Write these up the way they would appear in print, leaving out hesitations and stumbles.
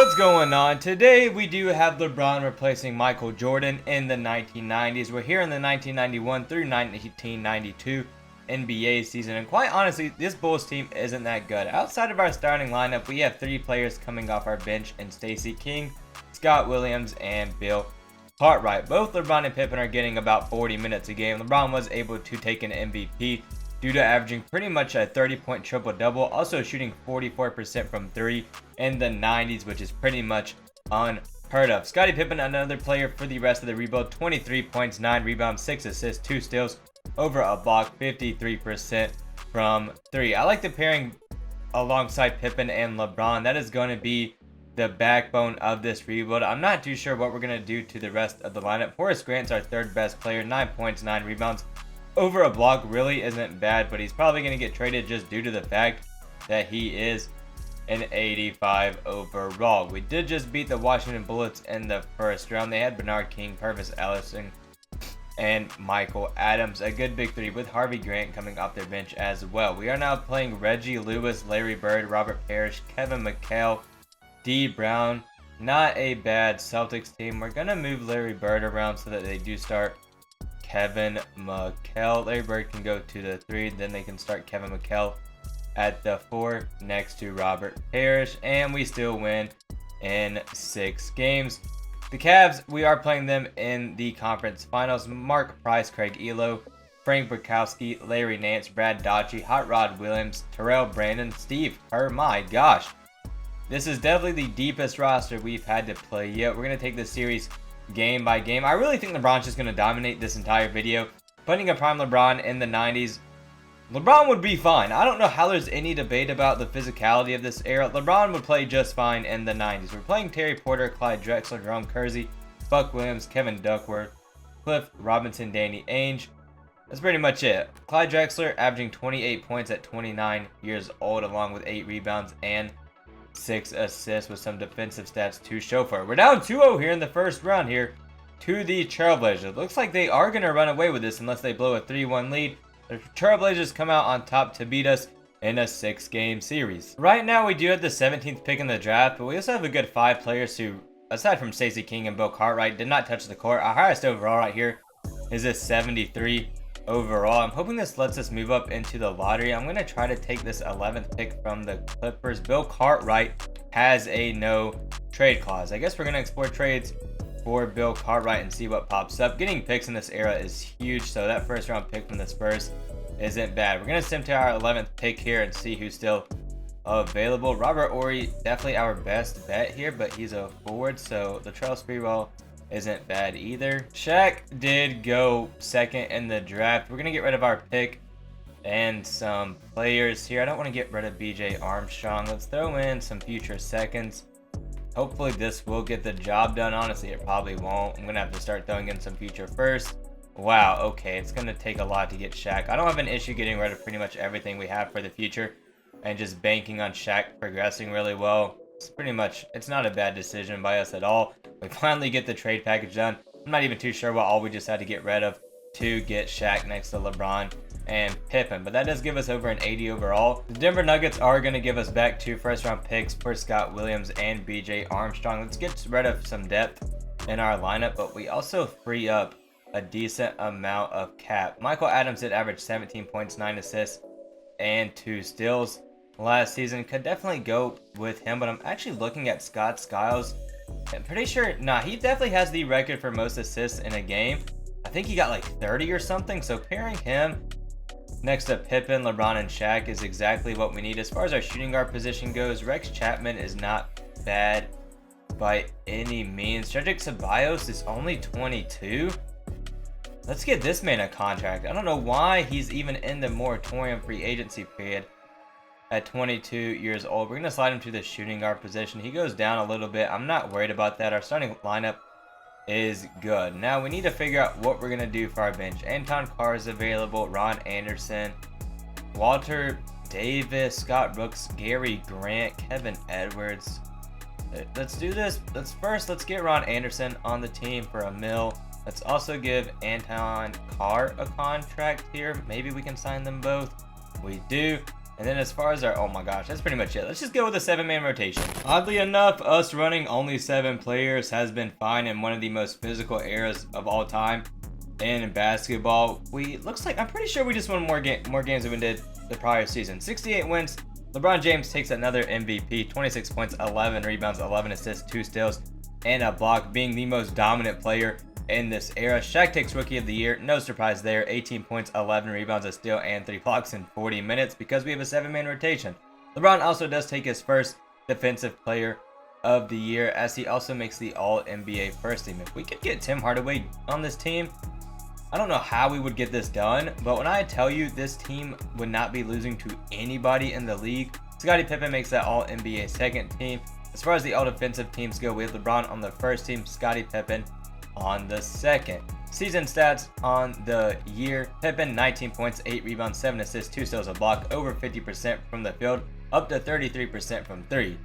What's going on? Today we do have LeBron replacing Michael Jordan in the 1990s. We're here in the 1991 through 1992 NBA season, and quite honestly, this Bulls team isn't that good. Outside of our starting lineup, we have 3 players coming off our bench in Stacey King, Scott Williams, and Bill Cartwright. Both LeBron and Pippen are getting about 40 minutes a game. LeBron was able to take an MVP due to averaging pretty much a 30-point triple-double, also shooting 44% from 3 in the 90s, which is pretty much unheard of. Scottie Pippen, another player for the rest of the rebuild, 23 points, 9 rebounds, 6 assists, 2 steals, over a block, 53% from 3. I like the pairing alongside Pippen and LeBron. That is going to be the backbone of this rebuild. I'm not too sure what we're going to do to the rest of the lineup. Horace Grant's our 3rd best player, 9 points, 9 rebounds. Over a block really isn't bad, but he's probably going to get traded just due to the fact that he is an 85 overall. We did just beat the Washington Bullets in the first round. They had Bernard King, Purvis Ellison, and Michael Adams. A good big 3 with Harvey Grant coming off their bench as well. We are now playing Reggie Lewis, Larry Bird, Robert Parrish, Kevin McHale, D. Brown. Not a bad Celtics team. We're going to move Larry Bird around so that they do start Kevin McHale. Larry Bird can go to the 3, then they can start Kevin McHale at the 4 next to Robert Parrish, and we still win in 6 games. The Cavs, we are playing them in the conference finals. Mark Price, Craig Elo, Frank Bukowski, Larry Nance, Brad Daugherty, Hot Rod Williams, Terrell Brandon, Steve Kerr. My gosh, this is definitely the deepest roster we've had to play yet. We're going to take this series game by game. I really think LeBron's just going to dominate this entire video. Putting a prime LeBron in the 90s, LeBron would be fine. I don't know how there's any debate about the physicality of this era. LeBron would play just fine in the 90s. We're playing Terry Porter, Clyde Drexler, Jerome Kersey, Buck Williams, Kevin Duckworth, Cliff Robinson, Danny Ainge. That's pretty much it. Clyde Drexler averaging 28 points at 29 years old, along with 8 rebounds and 6 assists with some defensive stats to show for it. We're down 2-0 here in the first round here to the Trailblazers. Looks like they are going to run away with this unless they blow a 3-1 lead. The Trailblazers come out on top to beat us in a 6-game series. Right now we do have the 17th pick in the draft, but we also have a good 5 players who, aside from Stacey King and Bill Cartwright, did not touch the court. Our highest overall right here is a 73 overall. I'm hoping this lets us move up into the lottery. I'm going to try to take this 11th pick from the Clippers. Bill Cartwright has a no trade clause. I guess we're going to explore trades for Bill Cartwright and see what pops up. Getting picks in this era is huge, so that first round pick from the Spurs isn't bad. We're going to sim to our 11th pick here and see who's still available. Robert Horry, definitely our best bet here, but he's a forward, so the Latrell Sprewell isn't bad either. Shaq did go 2nd in the draft. We're going to get rid of our pick and some players here. I don't want to get rid of BJ Armstrong. Let's throw in some future seconds. Hopefully this will get the job done. Honestly, it probably won't. I'm going to have to start throwing in some future first. Wow, okay. It's going to take a lot to get Shaq. I don't have an issue getting rid of pretty much everything we have for the future and just banking on Shaq progressing really well. It's not a bad decision by us at all. We finally get the trade package done. I'm not even too sure what all we just had to get rid of to get Shaq next to LeBron and Pippen, but that does give us over an 80 overall. The Denver Nuggets are going to give us back 2 first-round picks for Scott Williams and BJ Armstrong. Let's get rid of some depth in our lineup, but we also free up a decent amount of cap. Michael Adams did average 17 points, 9 assists, and 2 steals last season. Could definitely go with him, but I'm actually looking at Scott Skiles. I'm pretty sure, he definitely has the record for most assists in a game. I think he got like 30 or something, so pairing him next to Pippen, LeBron, and Shaq is exactly what we need. As far as our shooting guard position goes, Rex Chapman is not bad by any means. Cedric Ceballos is only 22. Let's get this man a contract. I don't know why he's even in the moratorium free agency period at 22 years old. We're going to slide him to the shooting guard position. He goes down a little bit. I'm not worried about that. Our starting lineup is good. Now we need to figure out what we're going to do for our bench. Anton Carr is available. Ron Anderson, Walter Davis, Scott Brooks, Gary Grant, Kevin Edwards. Let's do this. Let's get Ron Anderson on the team for $1 million. Let's also give Anton Carr a contract here. Maybe we can sign them both. We do. And then as far as our, oh my gosh, that's pretty much it. Let's just go with a 7-man rotation. Oddly enough, us running only 7 players has been fine in one of the most physical eras of all time. And in basketball, looks like, I'm pretty sure we just won more games than we did the prior season. 68 wins. LeBron James takes another MVP, 26 points, 11 rebounds, 11 assists, 2 steals, and a block, being the most dominant player in this era. Shaq takes Rookie of the Year. No surprise there. 18 points, 11 rebounds, a steal, and 3 blocks in 40 minutes because we have a 7-man rotation. LeBron also does take his first Defensive Player of the Year, as he also makes the All-NBA First Team. If we could get Tim Hardaway on this team, I don't know how we would get this done, but when I tell you this team would not be losing to anybody in the league. Scottie Pippen makes that All-NBA second team. As far as the all-defensive teams go, we have LeBron on the first team, Scottie Pippen on the second. Season stats on the year: Pippen 19 points, 8 rebounds, 7 assists, 2 steals, a block, over 50% from the field, up to 33% from 3.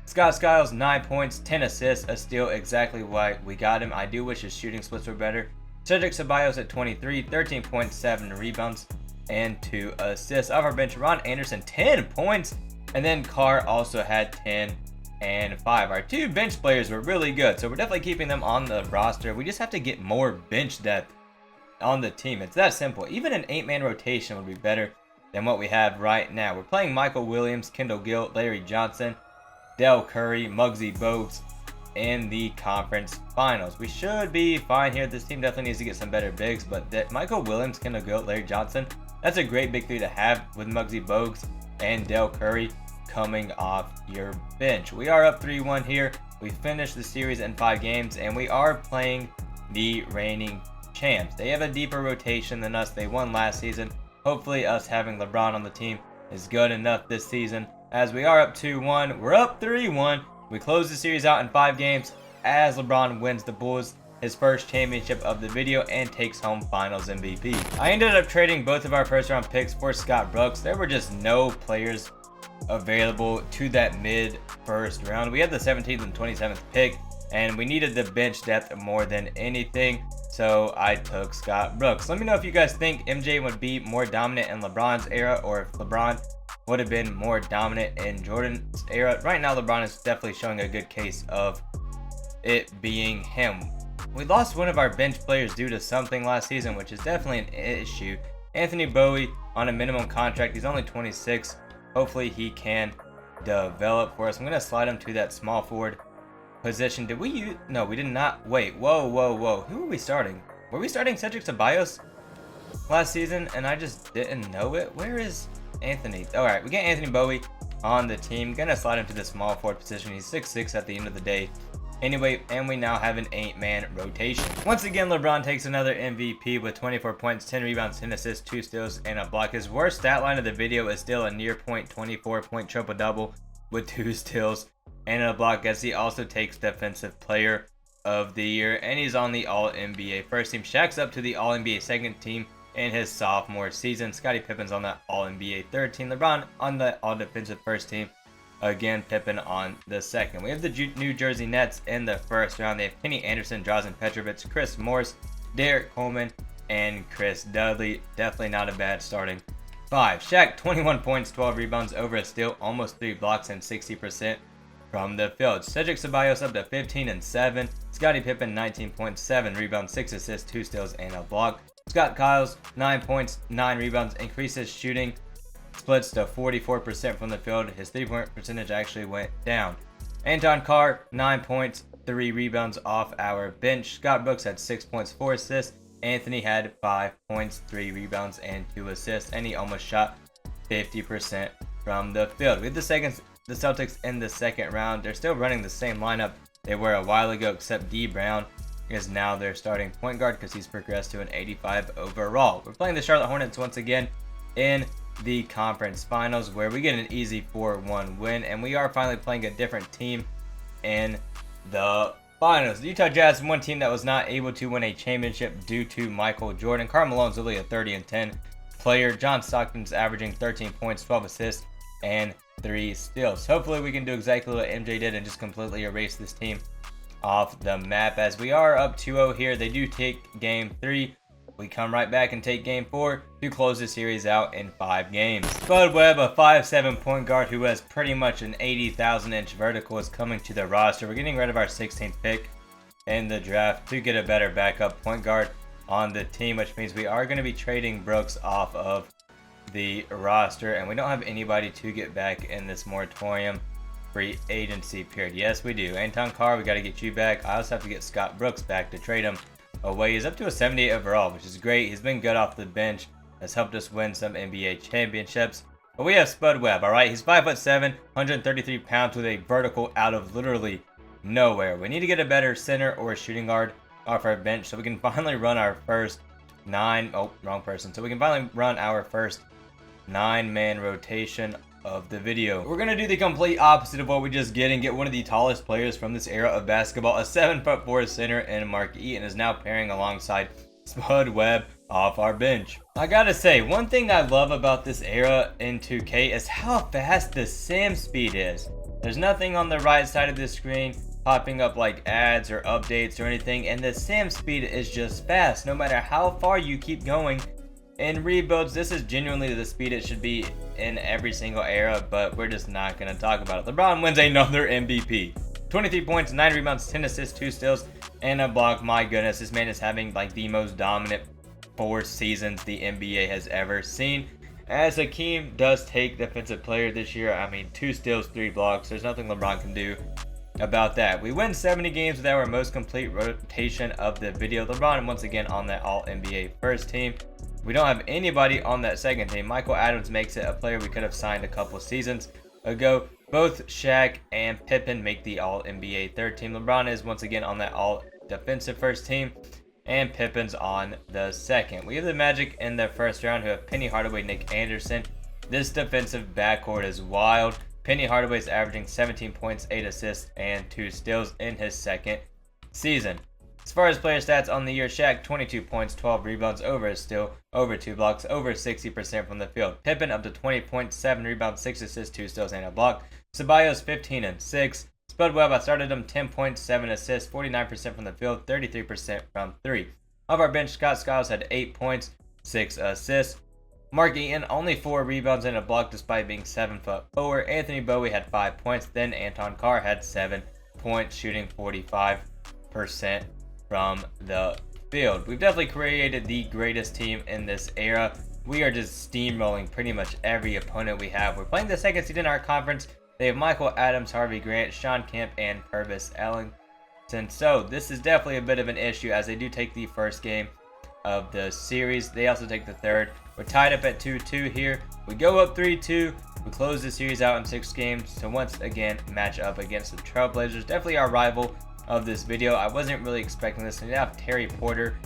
Scott Skiles 9 points, 10 assists, a steal, exactly why we got him. I do wish his shooting splits were better. Cedric Ceballos at 23, 13 points, 7 rebounds, and 2 assists. Off our bench, Ron Anderson 10 points, and then Carr also had 10 and 5. Our 2 bench players were really good, so we're definitely keeping them on the roster. We just have to get more bench depth on the team. It's that simple. Even an 8-man rotation would be better than what we have right now. We're playing Michael Williams, Kendall Gill, Larry Johnson, Dell Curry, Muggsy Bogues in the conference finals. We should be fine here. This team definitely needs to get some better bigs, but that Michael Williams, Kendall Gill, Larry Johnson, that's a great big 3 to have with Muggsy Bogues and Dell Curry coming off your bench. We are up 3-1 here. We finished the series in 5 games, and we are playing the reigning champs. They have a deeper rotation than us. They won last season. Hopefully us having LeBron on the team is good enough this season, as we are up 2-1. We're up 3-1. We close the series out in 5 games as LeBron wins the Bulls his first championship of the video and takes home Finals MVP. I ended up trading both of our first round picks for Scott Brooks. There were just no players available to that mid first round. We had the 17th and 27th pick, and we needed the bench depth more than anything, so I took Scott Brooks. Let me know if you guys think MJ would be more dominant in LeBron's era, or if LeBron would have been more dominant in Jordan's era. Right now, LeBron is definitely showing a good case of it being him. We lost one of our bench players due to something last season, which is definitely an issue. Anthony Bowie on a minimum contract. He's only 26. Hopefully he can develop for us. I'm going to slide him to that small forward position. Did we use... No, we did not. Wait, whoa. Who were we starting? Were we starting Cedric Ceballos last season and I just didn't know it? Where is Anthony? Alright, we get Anthony Bowie on the team. Gonna slide him to the small forward position. He's 6'6" at the end of the day. Anyway, and we now have an 8-man rotation. Once again, LeBron takes another MVP with 24 points, 10 rebounds, 10 assists, 2 steals, and a block. His worst stat line of the video is still a near point 24-point triple-double with 2 steals and a block, as he also takes Defensive Player of the Year, and he's on the All-NBA First Team. Shaq's up to the All-NBA Second Team in his sophomore season. Scottie Pippen's on the All-NBA Third Team. LeBron on the All-Defensive First Team. Again, Pippen on the second. We have the New Jersey Nets in the first round. They have Kenny Anderson, Drazen Petrovic, Chris Morris, Derek Coleman, and Chris Dudley. Definitely not a bad starting 5. Shaq, 21 points, 12 rebounds, over a steal, almost 3 blocks, and 60% from the field. Cedric Ceballos up to 15 and 7. Scottie Pippen, 19 points, 7 rebounds, 6 assists, 2 steals, and a block. Scott Skiles, 9 points, 9 rebounds, increases shooting splits to 44% from the field. His 3-point percentage actually went down. Anton Carr, 9 points, 3 rebounds off our bench. Scott Brooks had 6 points, 4 assists. Anthony had 5 points, 3 rebounds, and 2 assists, and he almost shot 50% from the field. We have the Celtics in the second round. They're still running the same lineup they were a while ago, except D. Brown is now their starting point guard because he's progressed to an 85 overall. We're playing the Charlotte Hornets once again in the conference finals, where we get an easy 4-1 win, and we are finally playing a different team in the finals. The Utah Jazz, one team that was not able to win a championship due to Michael Jordan. Karl Malone's only a 30 and 10 player. John Stockton's averaging 13 points, 12 assists, and 3 steals. Hopefully we can do exactly what MJ did and just completely erase this team off the map, as we are up 2-0 here. They do take game 3 we come right back and take game 4 to close the series out in 5 games. Spud Webb, a 5'7" point guard who has pretty much an 80,000-inch vertical, is coming to the roster. We're getting rid of our 16th pick in the draft to get a better backup point guard on the team, which means we are going to be trading Brooks off of the roster, and we don't have anybody to get back in this moratorium free agency period. Yes, we do. Anton Carr, we got to get you back. I also have to get Scott Brooks back to trade him away. He's up to a 78 overall, which is great. He's been good off the bench, has helped us win some NBA championships. But we have Spud Webb, all right? He's 5'7", 133 pounds with a vertical out of literally nowhere. We need to get a better center or a shooting guard off our bench so we can finally run our first so we can finally run our first 9-man rotation of the video. We're gonna do the complete opposite of what we just did and get one of the tallest players from this era of basketball. A 7'4" center in Mark Eaton is now pairing alongside Spud Webb off our bench. I gotta say, one thing I love about this era in 2K is how fast the sim speed is. There's nothing on the right side of the screen popping up like ads or updates or anything, and the sim speed is just fast no matter how far you keep going. In rebuilds, this is genuinely the speed it should be in every single era, but we're just not going to talk about it. LeBron wins another MVP. 23 points, 9 rebounds, 10 assists, 2 steals, and a block. My goodness, this man is having like the most dominant 4 seasons the NBA has ever seen. As Hakeem does take Defensive Player this year, I mean, 2 steals, 3 blocks. There's nothing LeBron can do about that. We win 70 games with our most complete rotation of the video. LeBron once again on that All-NBA first team. We don't have anybody on that second team. Michael Adams makes it, a player we could have signed a couple seasons ago. Both Shaq and Pippen make the All-NBA third team. LeBron is once again on that All-Defensive first team, and Pippen's on the second. We have the Magic in the first round who have Penny Hardaway, Nick Anderson. This defensive backcourt is wild. Penny Hardaway is averaging 17 points, 8 assists, and 2 steals in his second season. As far as player stats on the year, Shaq 22 points, 12 rebounds, over a steal, over 2 blocks, over 60% from the field. Pippen up to 20 points, 7 rebounds, 6 assists, 2 steals, and a block. Ceballos 15 and 6. Spud Webb, I started him 10 points, 7 assists, 49% from the field, 33% from 3. Off our bench, Scott Skiles had 8 points, 6 assists. Mark Eaton only 4 rebounds and a block despite being 7'4". Anthony Bowie had 5 points. Then Anton Carr had 7 points, shooting 45% from the field. We've definitely created the greatest team in this era. We are just steamrolling pretty much every opponent we have. We're playing the second seed in our conference. They have Michael Adams, Harvey Grant, Sean Kemp, and Purvis Ellington. So this is definitely a bit of an issue as they do take the first game of the series. They also take the third. We're tied up at 2-2 here. We go up 3-2. We close the series out in 6 games to once again match up against the Trailblazers. Definitely our rival of this video. I wasn't really expecting this. They have Terry Porter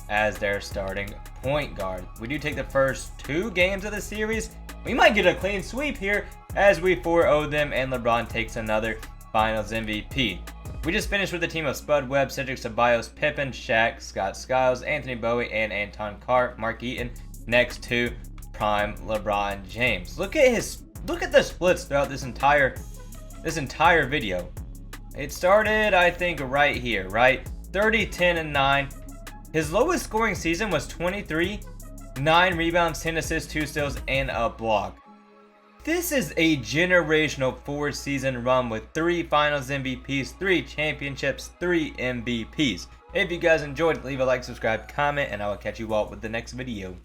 as their starting point guard. We do take the first 2 games of the series. We might get a clean sweep here as we 4-0 them and LeBron takes another Finals MVP. We just finished with a team of Spud Webb, Cedric Ceballos, Pippen, Shaq, Scott Skiles, Anthony Bowie, and Anton Carr, Mark Eaton next to prime LeBron James. Look at the splits throughout this entire video. It started, I think, right here, right? 30, 10, and 9. His lowest scoring season was 23, 9 rebounds, 10 assists, 2 steals, and a block. This is a generational 4-season run with 3 Finals MVPs, 3 championships, 3 MVPs. If you guys enjoyed, leave a like, subscribe, comment, and I will catch you all with the next video.